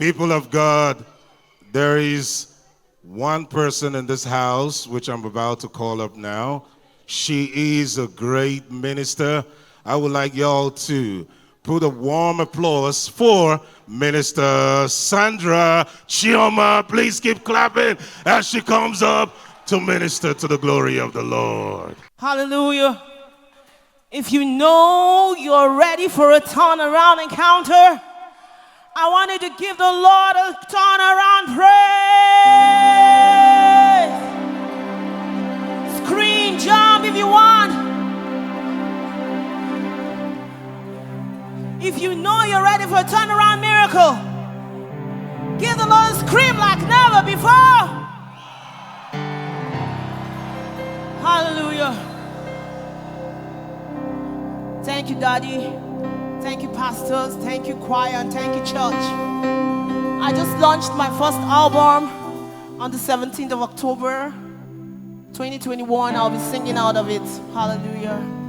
People of God, there is one person in this house, which I'm about to call up now. She is a great minister. I would like y'all to put a warm applause for Minister Sandra ChioMasi. Please keep clapping as she comes up to minister to the glory of the Lord. Hallelujah. If you know you're ready for a turnaround encounter, I want you to give the Lord a turnaround praise. Scream, jump if you want. If you know you're ready for a turnaround miracle, give the Lord a scream like never before. Hallelujah. Thank you, Daddy. Thank you, pastors. Thank you, choir. And thank you, church. I just launched my first album on the 17th of October, 2021. I'll be singing out of it. Hallelujah.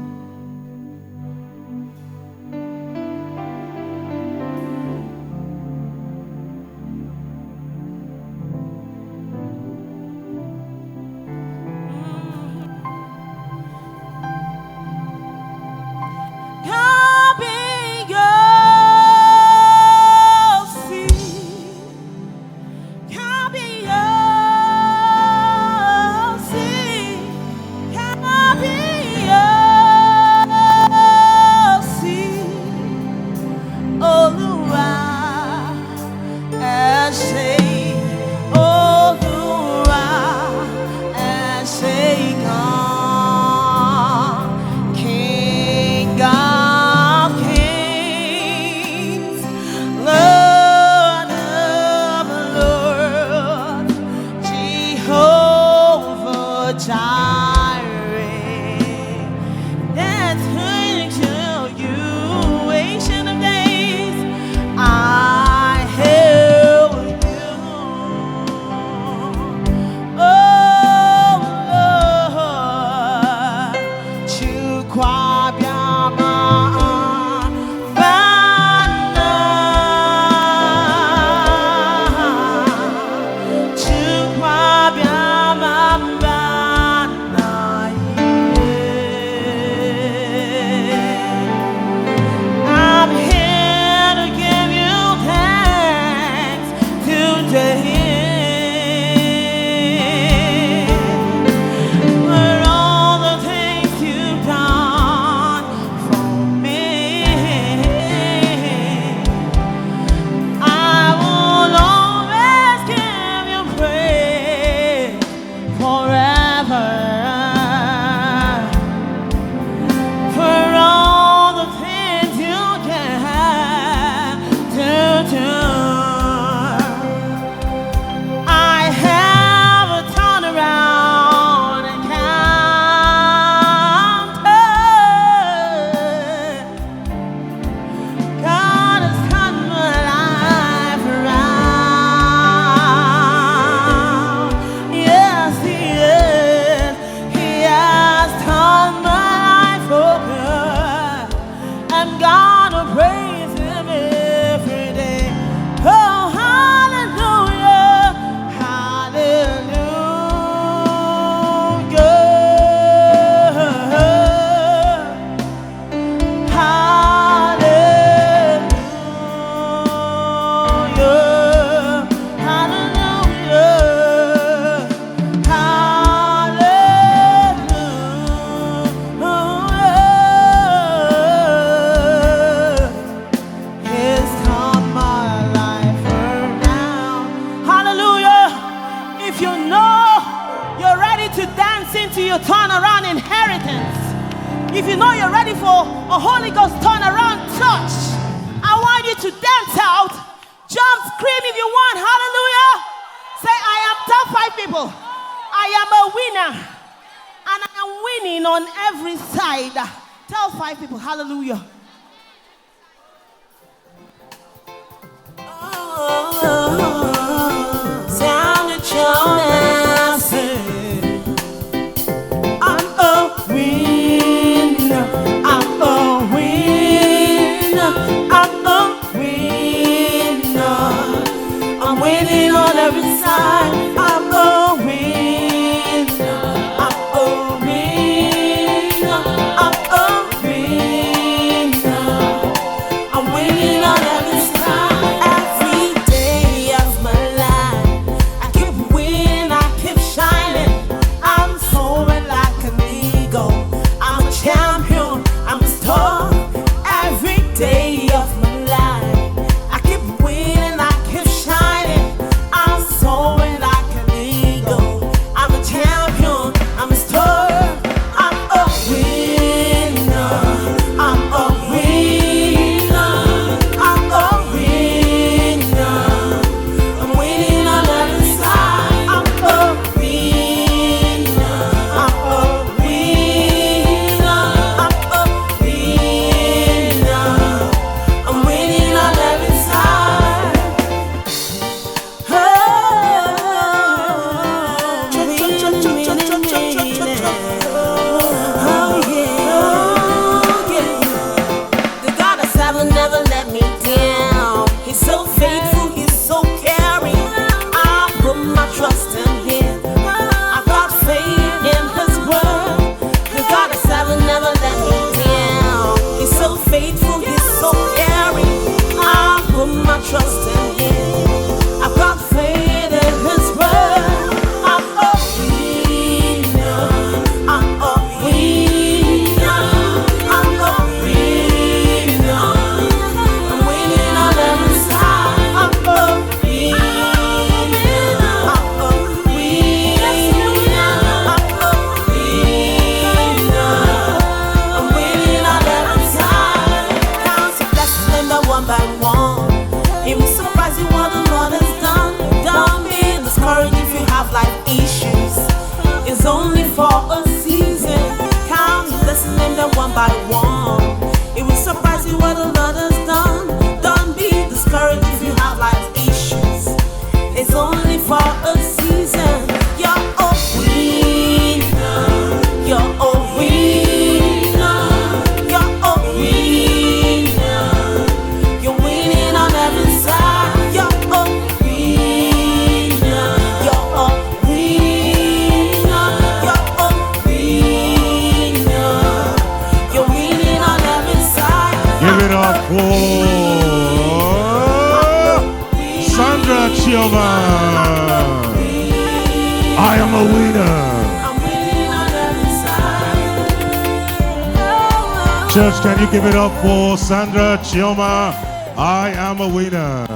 If you know you're ready for a Holy Ghost turnaround touch, I want you to dance out, jump, scream if you want, hallelujah. Say, I am top 5 people. I am a winner. And I am winning on every side. Tell 5 people, hallelujah. Sandra ChioMasi. I'm a winner. I'm a winner. I'm a winner. winning on every side. I'm a winner. I'm a winner. I'm a winner. I'm winning on every side. Every day of my life, I keep winning, I keep shining. I'm soaring like an eagle. I'm a champion, I'm a star. Every day of my life, I keep winning, I keep shining. I'm soaring like an eagle. I'm a champion, I'm a star. I'm a winner. I'm a winner. I'm a winner. I'm winning on every side. I'm a winner. I'm a winner. I'm a winner. I'm winning on every side. Oh, the God of heaven never let me down. He's so faithful, he's so caring. I put my trust in him. I got faith in his word. The God of heaven never let me down. He's so faithful, he's so caring. I put my trust in him. I've got faith in his word. I'm a winner. I'm a winner. I'm a winner. I'm winning on every side. I'm a winner. I'm a winner. I'm a winner. I'm winning on every side. Count your blessings them one by one. It will surprise you what the Lord has done. Don't be discouraged if you have life issues. It's only for a season. Count your blessings them one by one. It will surprise you what the Lord has done. Don't be discouraged if you have life issues. It's only for a season. You're a winner. You're a winner. You're a winner. You're winning on every side. You're a winner. You're a winner. You're a winner. You're winning on every side. Give it up for Sandra ChioMasi. I am a winner. I'm winning on every side. Church, can you give it up for Sandra ChioMasi? I am a winner.